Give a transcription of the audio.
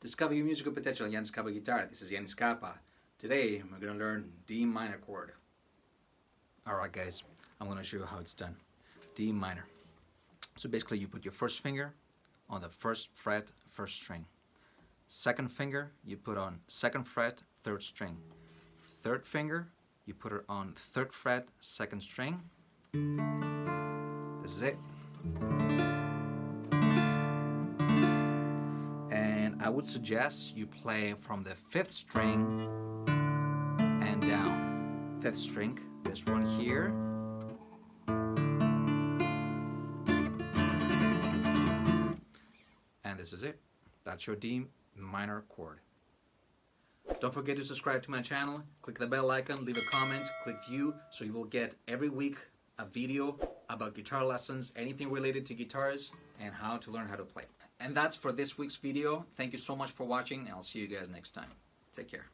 Discover your musical potential. Yannis Kapa guitar. This is Yannis Kapa. Today we're going to learn D minor chord. Alright guys, I'm going to show you how it's done. D minor. So basically you put your first finger on the first fret, first string. Second finger you put on second fret, third string. Third finger you put it on third fret, second string. This is it. And I would suggest you play from the fifth string and down. Fifth string, this one here. And this is it. That's your D minor chord. Don't forget to subscribe to my channel, click the bell icon, leave a comment, click view, so you will get every week a video about guitar lessons, anything related to guitars, and how to learn how to play. And that's for this week's video. Thank you so much for watching, and I'll see you guys next time. Take care.